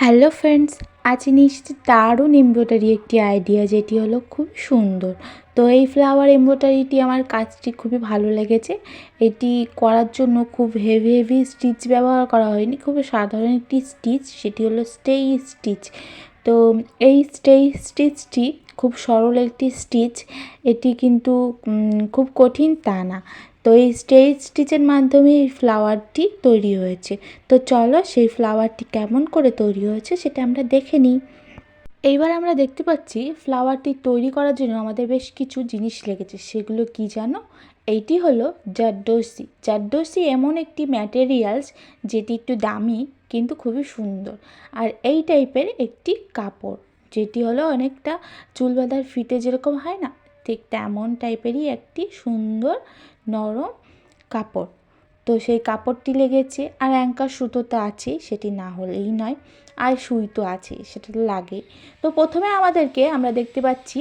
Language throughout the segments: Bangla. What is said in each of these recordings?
হ্যালো ফ্রেন্ডস, আজ নিয়ে এসেছি দারুণ এমব্রয়ডারি একটি আইডিয়া, যেটি হলো খুব সুন্দর। তো এই ফ্লাওয়ার এমব্রয়ডারিটি আমার কাজটি খুবই ভালো লেগেছে। এটি করার জন্য খুব হেভি হেভি স্টিচ ব্যবহার করা হয়নি, খুবই সাধারণ একটি স্টিচ, সেটি হলো স্টেই স্টিচ। তো এই স্টেই স্টিচটি খুব সরল একটি স্টিচ, এটি কিন্তু খুব কঠিন তা না। তো এই স্টেই স্টিচের মাধ্যমে এই ফ্লাওয়ারটি তৈরি হয়েছে। তো চলো সেই ফ্লাওয়ারটি কেমন করে তৈরি হয়েছে সেটা আমরা দেখে নিই। এইবার আমরা দেখতে পাচ্ছি ফ্লাওয়ারটি তৈরি করার জন্য আমাদের বেশ কিছু জিনিস লেগেছে। সেগুলো কি জানো? এইটি হলো জারদোসি। জারদোসি এমন একটি ম্যাটেরিয়ালস যেটি একটু দামি কিন্তু খুবই সুন্দর। আর এই টাইপের একটি কাপড়, যেটি হলো অনেকটা চুল বাঁধার ফিতে যেরকম হয় না, ঠিক তেমন টাইপেরই একটি সুন্দর নরম কাপড়। তো সেই কাপড়টি লেগেছে, আর অ্যাঙ্কার সুতো তো আছেই, সেটি না হলেই নয়, আর সুই তো আছেই, সেটা তো লাগে। তো প্রথমে আমরা দেখতে পাচ্ছি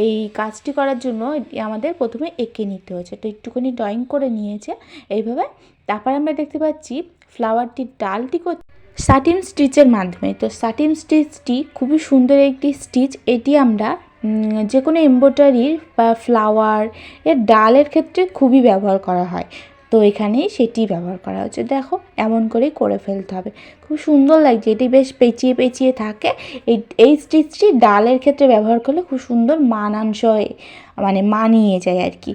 এই কাজটি করার জন্য আমাদের প্রথমে এঁকে নিতে হয়েছে। তো একটুখানি ড্রয়িং করে নিয়েছে এইভাবে। তারপর আমরা দেখতে পাচ্ছি ফ্লাওয়ারটির ডালটি সাটিন স্টিচের মাধ্যমে। তো সাটিন স্টিচটি খুবই সুন্দর একটি স্টিচ। এটি আমরা যে কোনো এমব্রয়ডারির বা ফ্লাওয়ার এর ডালের ক্ষেত্রে খুবই ব্যবহার করা হয়। তো এখানে সেটি ব্যবহার করা হচ্ছে। দেখো, এমন করেই করে ফেলতে হবে। খুব সুন্দর লাগছে, এটি বেশ পেঁচিয়ে পেঁচিয়ে থাকে। এই স্টিচটি ডালের ক্ষেত্রে ব্যবহার করলে খুব সুন্দর মানানসই, মানে মানিয়ে যায় আর কি।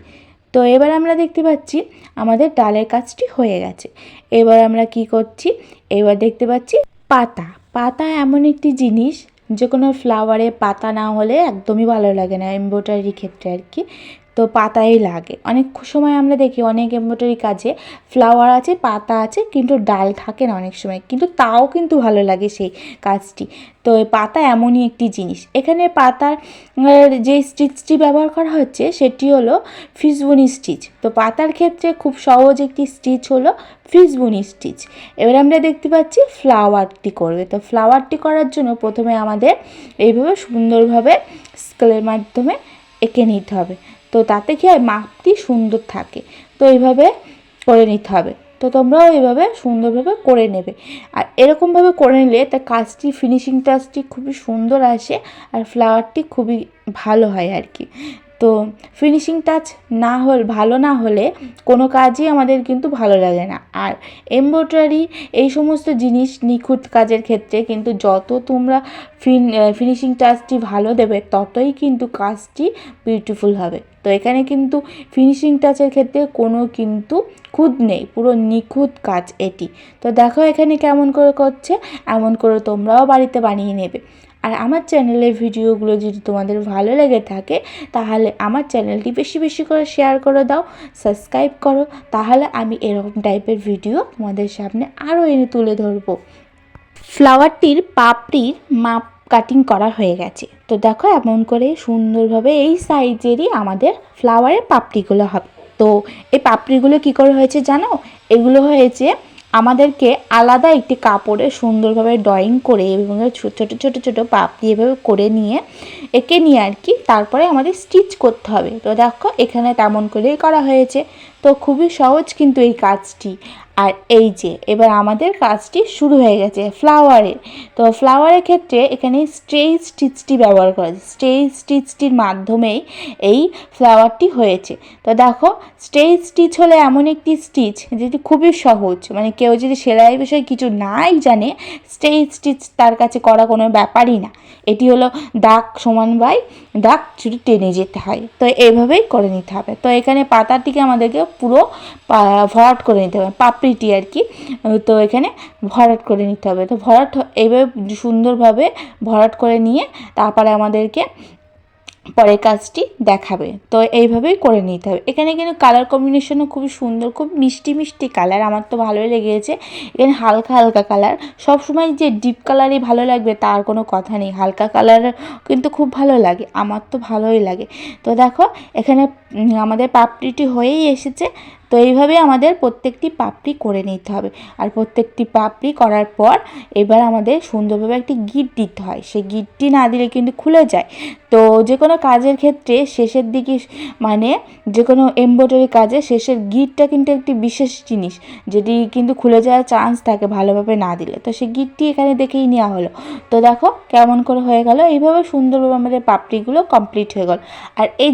তো এবার আমরা দেখতে পাচ্ছি আমাদের ডালের কাজটি হয়ে গেছে। এবার আমরা কি করছি, এবার দেখতে পাচ্ছি পাতা। পাতা এমন একটি জিনিস, যে কোনো ফ্লাওয়ারে পাতা না হলে একদমই ভালো লাগে না, এমব্রয়ডারির ক্ষেত্রে আর কি। তো পাতাই লাগে। অনেক সময় আমরা দেখি অনেক এমব্রয়ডারি কাজে ফ্লাওয়ার আছে, পাতা আছে, কিন্তু ডাল থাকে না অনেক সময়, কিন্তু তাও কিন্তু ভালো লাগে সেই কাজটি। তো পাতা এমনই একটি জিনিস। এখানে পাতার যে স্টিচটি ব্যবহার করা হচ্ছে সেটি হলো ফিসবুনি স্টিচ। তো পাতার ক্ষেত্রে খুব সহজ একটি স্টিচ হলো ফিসবুনি স্টিচ। এবার আমরা দেখতে পাচ্ছি ফ্লাওয়ারটি করবে। তো ফ্লাওয়ারটি করার জন্য প্রথমে আমাদের এইভাবে সুন্দরভাবে স্কেলের মাধ্যমে এঁকে নিতে হবে। তো তাতে কি হয়, মাপটি সুন্দর থাকে। তো এইভাবে করে নিতে হবে। তো তোমরাও এইভাবে সুন্দরভাবে করে নেবে। আর এরকমভাবে করে নিলে তার কাজটি, ফিনিশিং টাচটি খুবই সুন্দর আসে, আর ফ্লাওয়ারটি খুবই ভালো হয় আর কি। তো ফিনিশিং টাচ ভালো না হলে কোনো কাজই আমাদের কিন্তু ভালো লাগে না। আর এমব্রয়ডারি এই সমস্ত জিনিস নিখুঁত কাজের ক্ষেত্রে কিন্তু যত তোমরা ফিনিশিং টাচটি ভালো দেবে, ততই কিন্তু কাজটি বিউটিফুল হবে। তো এখানে কিন্তু ফিনিশিং টাচের ক্ষেত্রে কোনো কিন্তু খুঁত নেই, পুরো নিখুঁত কাজ এটি। তো দেখো এখানে কেমন করে করছে, এমন করে তোমরাও বাড়িতে বানিয়ে নেবে। আর আমার চ্যানেলের ভিডিওগুলো যদি তোমাদের ভালো লেগে থাকে, তাহলে আমার চ্যানেলটি বেশি বেশি করে শেয়ার করে দাও, সাবস্ক্রাইব করো। তাহলে আমি এরকম টাইপের ভিডিও তোমাদের সামনে আরও এনে তুলে ধরবো। ফ্লাওয়ারটির পাপড়ির মাপ কাটিং করা হয়ে গেছে। তো দেখো এমন করে সুন্দরভাবে এই সাইজেরই আমাদের ফ্লাওয়ারের পাপড়িগুলো হবে। তো এই পাপড়িগুলো কী করে হয়েছে জানো? এগুলো হয়েছে আমাদেরকে আলাদা একটি কাপড়ে সুন্দরভাবে ড্রয়িং করে এবং ছোটো ছোটো ছোটো পাপড়ি এভাবে করে নিয়ে এঁকে নিয়ে আর কি, তারপরে আমাদের স্টিচ করতে হবে। তো দেখো এখানে তেমন করেই করা হয়েছে। তো খুবই সহজ কিন্তু এই কাজটি। আর এই যে এবার আমাদের কাজটি শুরু হয়ে গেছে ফ্লাওয়ারের। তো ফ্লাওয়ারের ক্ষেত্রে এখানে স্ট্রেই স্টিচটি ব্যবহার করা হয়েছে। স্ট্রেই স্টিচটির মাধ্যমেই এই ফ্লাওয়ারটি হয়েছে। তো দেখো, স্ট্রেই স্টিচ হলো এমন একটি স্টিচ যেটি খুবই সহজ, মানে কেউ যদি সেলাই বিষয়ে কিছু নাই জানে, স্ট্রেই স্টিচ তার কাছে করা কোনো ব্যাপারই না। এটি হলো দাগ সমান বাই দাগ শুধু টেনে যেতে হয়। তো এইভাবেই করে নিতে হবে। তো এখানে পাতাটিকে আমাদেরকে পুরো ভরাট করে নিতে হবে, পাপড়িটি আর কি। তো এখানে ভরাট করে নিতে হবে। তো ভরাট এইভাবে সুন্দরভাবে ভরাট করে নিয়ে তারপরে আমাদেরকে পরের কাজটি দেখাবে। তো এইভাবেই করে নিতে হবে। এখানে কিন্তু কালার কম্বিনেশনও খুবই সুন্দর, খুব মিষ্টি মিষ্টি কালার, আমার তো ভালোই লেগেছে। এখানে হালকা হালকা কালার, সবসময় যে ডিপ কালারই ভালো লাগবে তার কোনো কথা নেই, হালকা কালার কিন্তু খুব ভালো লাগে, আমার তো ভালোই লাগে। তো দেখো এখানে আমাদের পাপড়িটি হয়েই এসেছে। তো এইভাবে আমাদের প্রত্যেকটি পাপড়ি করে নিতে হবে। আর প্রত্যেকটি পাপড়ি করার পর এবার আমাদের সুন্দরভাবে একটি গিট দিতে হয়, সেই গিটটি না দিলে কিন্তু খুলে যায়। তো যে কোনো কাজের ক্ষেত্রে শেষের দিকে মানে যে কোনো এমব্রয়ডারি কাজে শেষের গিটটা কিন্তু একটি বিশেষ জিনিস, যেটি কিন্তু খুলে যাওয়ার চান্স থাকে ভালোভাবে না দিলে। তো সেই গিটটি এখানে দেখেই নেওয়া হলো। তো দেখো কেমন করে হয়ে গেল, এইভাবে সুন্দরভাবে আমাদের পাপড়িগুলো কমপ্লিট হয়ে গেল। আর এই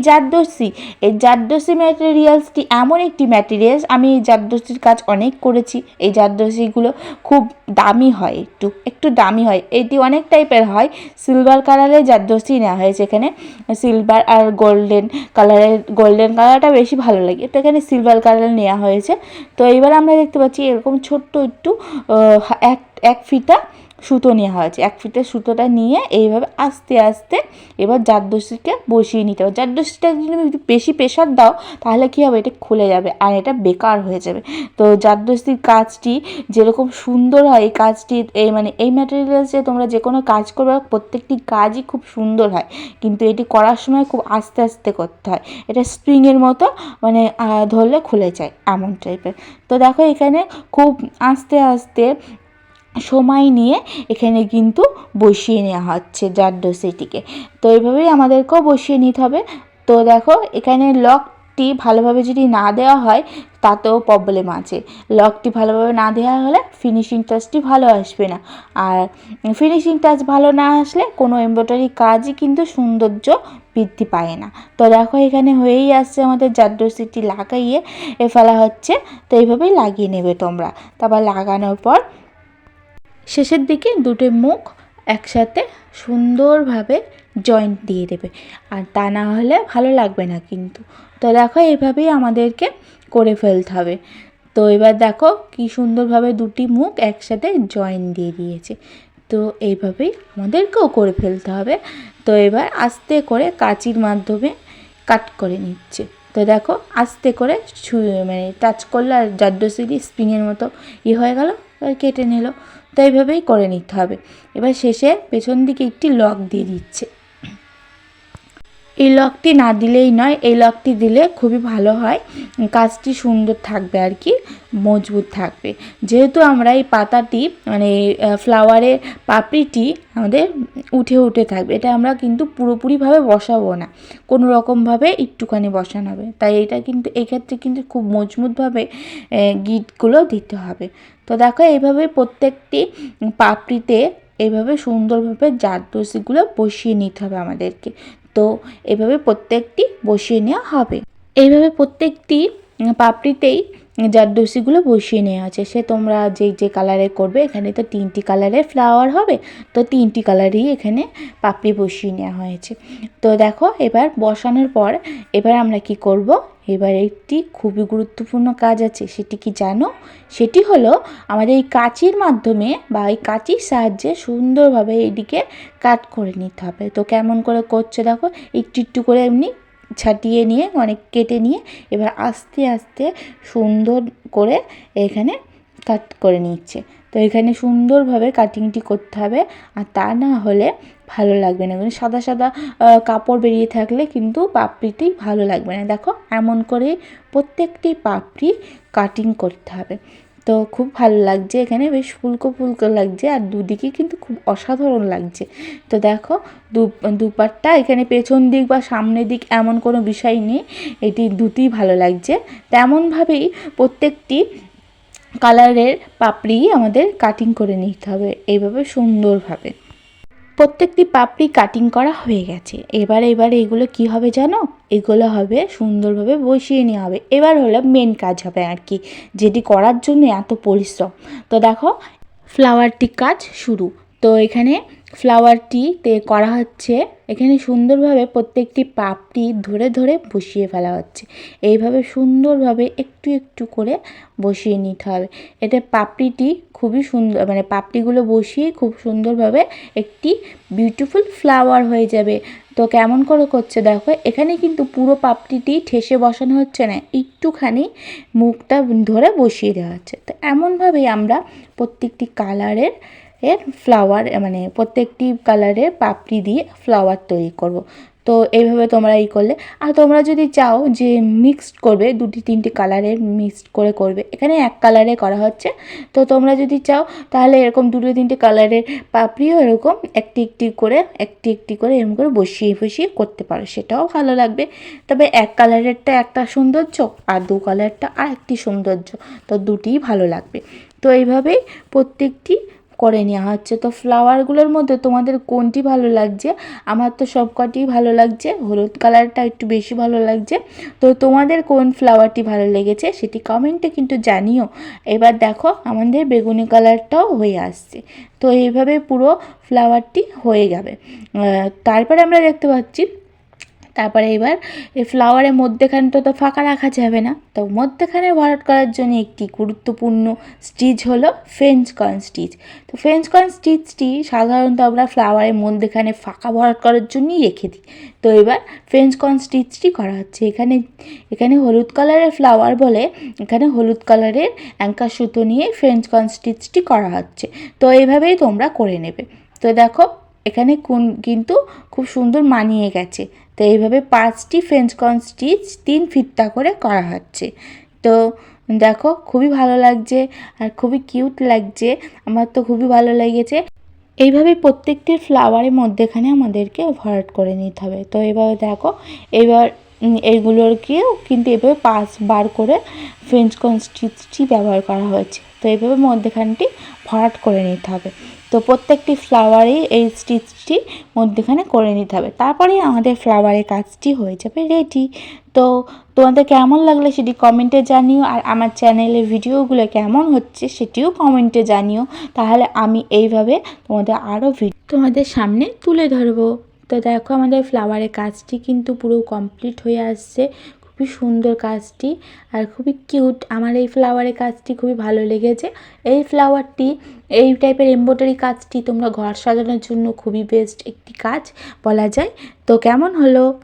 জারদোসি ম্যাটেরিয়ালসটি এমন একটি ম্যাটেরিয়ালস, আমি এই জারদোসির কাজ অনেক করেছি। এই জারদোসিগুলো খুব দামি হয়, একটু দামি হয়। এটি অনেক টাইপের হয়। সিলভার কালারের জারদোসি নেওয়া হয়েছে এখানে, সিলভার আর গোল্ডেন কালারটা বেশি ভালো লাগে, তো এখানে সিলভার কালার নেওয়া হয়েছে। তো এইবার আমরা দেখতে পাচ্ছি এরকম ছোট্ট একটু এক ফিতা সুতো নেওয়া হয়েছে। এক ফিতে সুতোটা নিয়ে এইভাবে আস্তে আস্তে এবার জারদোসিকে বসিয়ে নিতে হবে। জারদোসিটা যদি তুমি একটু বেশি প্রেশার দাও তাহলে কী হবে, এটা খুলে যাবে আর এটা বেকার হয়ে যাবে। তো জারদোসির কাজটি যেরকম সুন্দর হয়, এই কাজটি এই ম্যাটেরিয়ালসে তোমরা যে কোনো কাজ করবে প্রত্যেকটি কাজই খুব সুন্দর হয়, কিন্তু এটি করার সময় খুব আস্তে আস্তে করতে হয়। এটা স্প্রিংয়ের মতো ধরলে খুলে যায় এমন টাইপের। তো দেখো এখানে খুব আস্তে আস্তে সময় নিয়ে এখানে কিন্তু বসিয়ে নেওয়া হচ্ছে জারদোসিটিকে। তো এইভাবেই আমাদেরকেও বসিয়ে নিতে হবে। তো দেখো এখানে লকটি ভালোভাবে যদি না দেওয়া হয় তাতেও প্রবলেম আছে। লকটি ভালোভাবে না দেওয়া হলে ফিনিশিং টাচটি ভালো আসবে না, আর ফিনিশিং টাচ ভালো না আসলে কোনো এমব্রয়ডারি কাজই কিন্তু সৌন্দর্য বৃদ্ধি পায় না। তো দেখো এখানে হয়েই আসছে, আমাদের জারদোসিটি লাগাইয়ে ফেলা হচ্ছে। তো এইভাবেই লাগিয়ে নেবে তোমরা। তারপর লাগানোর পর শেষের দিকে দুটো মুখ একসাথে সুন্দরভাবে জয়েন্ট দিয়ে দেবে, আর তা না হলে ভালো লাগবে না কিন্তু। তো দেখো এইভাবেই আমাদেরকে করে ফেলতে হবে। তো এবার দেখো কি সুন্দরভাবে দুটি মুখ একসাথে জয়েন দিয়ে দিয়েছে। তো এইভাবেই আমাদেরকেও করে ফেলতে হবে। তো এবার আস্তে করে কাঁচির মাধ্যমে কাট করে নিচ্ছে। তো দেখো আস্তে করে টাচ করলে আর জারদোসিটি স্প্রিংয়ের মতো হয়ে গেল, কেটে নিল। তো এইভাবেই করে নিতে হবে। এবার শেষে পেছন দিকে একটি লক দিয়ে দিচ্ছে। এই লকটি না দিলেই নয়, এই লকটি দিলে খুবই ভালো হয়, কাজটি সুন্দর থাকবে আর কি, মজবুত থাকবে। যেহেতু আমরা এই পাতাটি ফ্লাওয়ারের পাপড়িটি আমাদের উঠে উঠে থাকবে, এটা আমরা কিন্তু পুরোপুরিভাবে বসাবো না, কোনো রকমভাবে একটুখানি বসানো হবে। তাই এটা কিন্তু এক্ষেত্রে কিন্তু খুব মজবুতভাবে গিটগুলো দিতে হবে। তো দেখো এইভাবে প্রত্যেকটি পাপড়িতে এইভাবে সুন্দরভাবে জারদোসিগুলো বসিয়ে নিতে হবে আমাদেরকে। তো এভাবে প্রত্যেকটি বসিয়ে নেওয়া হবে। এইভাবে প্রত্যেকটি পাপড়িতেই জারদোসিগুলো বসিয়ে নেওয়া আছে। সে তোমরা যে কালারে করবে, এখানে তো 3টি কালারের ফ্লাওয়ার হবে, তো 3টি কালারই এখানে পাপড়ি বসিয়ে নেওয়া হয়েছে। তো দেখো এবার বসানোর পর এবার আমরা কি করব, এবার একটি খুবই গুরুত্বপূর্ণ কাজ আছে। সেটি কি জানো? সেটি হলো আমাদের এই কাঁচির মাধ্যমে বা এই কাঁচির সাহায্যে সুন্দরভাবে এইদিকে কাট করে নিতে হবে। তো কেমন করে করছে দেখো, একটু একটু করে এমনি ছাটিয়ে নিয়ে কেটে নিয়ে এবার আস্তে আস্তে সুন্দর করে এখানে কাট করে নিচ্ছে। তো এখানে সুন্দরভাবে কাটিংটি করতে হবে, আর তা না হলে ভালো লাগবে না। কিন্তু সাদা সাদা কাপড় বেরিয়ে থাকলে কিন্তু পাপড়িটি ভালো লাগবে না। দেখো এমন করে প্রত্যেকটি পাপড়ি কাটিং করতে হবে। তো খুব ভালো লাগছে, এখানে বেশ ফুলকো ফুলকো লাগছে, আর দুদিকে কিন্তু খুব অসাধারণ লাগছে। তো দেখো দুপাটটা এখানে পেছন দিক বা সামনের দিক এমন কোনো বিষয় নেই, এটি দুটিই ভালো লাগছে। তেমনভাবেই প্রত্যেকটি কালারের পাপড়ি আমাদের কাটিং করে নিতে হবে এইভাবে সুন্দরভাবে। প্রত্যেকটি পাপড়ি কাটিং করা হয়ে গেছে। এবার এগুলো কি হবে জানো? এগুলো হবে সুন্দরভাবে বসিয়ে নেওয়া হবে। এবার হলো মেন কাজ হবে আর কি, যেটি করার জন্য এত পরিশ্রম। তো দেখো ফ্লাওয়ারটি কাজ শুরু। তো এখানে ফ্লাওয়ারটিতে করা হচ্ছে, এখানে সুন্দরভাবে প্রত্যেকটি পাপড়ি ধরে ধরে বসিয়ে ফেলা হচ্ছে। এইভাবে সুন্দরভাবে একটু একটু করে বসিয়ে নিতে হবে। এতে পাপড়িটি খুবই সুন্দর, পাপড়িগুলো বসিয়ে খুব সুন্দরভাবে একটি বিউটিফুল ফ্লাওয়ার হয়ে যাবে। তো কেমন করে করছে দেখো, এখানে কিন্তু পুরো পাপড়িটি ঠেসে বসানো হচ্ছে না, একটুখানি মুখটা ধরে বসিয়ে দেওয়া হচ্ছে। তো এমনভাবেই আমরা প্রত্যেকটি কালারের ফ্লাওয়ার প্রত্যেকটি কালারের পাপড়ি দিয়ে ফ্লাওয়ার তৈরি করব। তো এইভাবে তোমরা করলে। আর তোমরা যদি চাও যে মিক্সড করবে, 2-3টে কালারের মিক্সড করে করবে, এখানে এক কালারে করা হচ্ছে। তো তোমরা যদি চাও তাহলে এরকম 2-3টে কালারের পাপড়িও এরকম একটি করে এরকম করে বসিয়ে করতে পারো, সেটাও ভালো লাগবে। তবে এক কালারেরটা একটা সৌন্দর্য আর 2 কালারটা আর একটি সৌন্দর্য, তো দুটিই ভালো লাগবে। তো এইভাবেই প্রত্যেকটি করে নেওয়া হচ্ছে। তো ফ্লাওয়ারগুলোর মধ্যে তোমাদের কোনটি ভালো লাগছে? আমার তো সব কটিই ভালো লাগছে, হলুদ কালারটা একটু বেশি ভালো লাগছে। তো তোমাদের কোন ফ্লাওয়ারটি ভালো লেগেছে সেটি কমেন্টে কিন্তু জানিও। এবার দেখো আমাদের বেগুনি কালারটাও হয়ে আসছে। তো এইভাবে পুরো ফ্লাওয়ারটি হয়ে যাবে। তারপরে আমরা দেখতে পাচ্ছি, তারপরে এবার এই ফ্লাওয়ারের মধ্যেখানটা তো ফাঁকা রাখা যাবে না, তো মধ্যেখানে ভরাট করার জন্য একটি গুরুত্বপূর্ণ স্টিচ হলো ফ্রেঞ্চ কর্ন স্টিচ। তো ফ্রেঞ্চ কর্ন স্টিচটি সাধারণত আমরা ফ্লাওয়ারের মধ্যেখানে ফাঁকা ভরাট করার জন্যই রেখে দিই। তো এবার ফ্রেঞ্চ কর্ন স্টিচটি করা হচ্ছে। এখানে হলুদ কালারের ফ্লাওয়ার বলে এখানে হলুদ কালারের অ্যাঙ্কার সুতো নিয়ে ফ্রেঞ্চ কর্ন স্টিচটি করা হচ্ছে। তো এইভাবেই তোমরা করে নেবে। তো দেখো এখানে কিন্তু খুব সুন্দর মানিয়ে গেছে। তো এইভাবে 5টি ফ্রেঞ্চ কর্ন স্টিচ 3 ফিটটা করে করা হচ্ছে। তো দেখো খুবই ভালো লাগছে আর খুবই কিউট লাগছে, আমার তো খুবই ভালো লেগেছে। এইভাবে প্রত্যেকটি ফ্লাওয়ারের মধ্যেখানে আমাদেরকে ভরাট করে নিতে হবে। তো এবার দেখো এবার এইগুলোকেও কিন্তু এভাবে 5 বার করে ফ্রেঞ্চ কর্ন স্টিচটি ব্যবহার করা হয়েছে। তো এইভাবে মধ্যেখানটি ভরাট করে নিতে হবে। তো প্রত্যেকটি ফ্লাওয়ারে এই স্টিচটি মধ্যেখানে করে নিতে হবে, তারপরেই আমাদের ফ্লাওয়ারের কাজটি হয়ে যাবে রেডি। তো তোমাদের কেমন লাগলো সেটি কমেন্টে জানিও, আর আমার চ্যানেলের ভিডিওগুলো কেমন হচ্ছে সেটিও কমেন্টে জানিও, তাহলে আমি এইভাবে তোমাদের তোমাদের সামনে তুলে ধরবো। তো দেখো আমাদের ফ্লাওয়ারের কাজটি কিন্তু পুরো কমপ্লিট হয়ে আসছে, খুবই সুন্দর কাজটি আর খুবই কিউট। আমার এই ফ্লাওয়ারের কাজটি খুবই ভালো লেগেছে। এই টাইপের এমব্রয়ডারি কাজটি তোমরা ঘর সাজানোর জন্য খুবই বেস্ট একটি কাজ বলা যায়। তো কেমন হলো?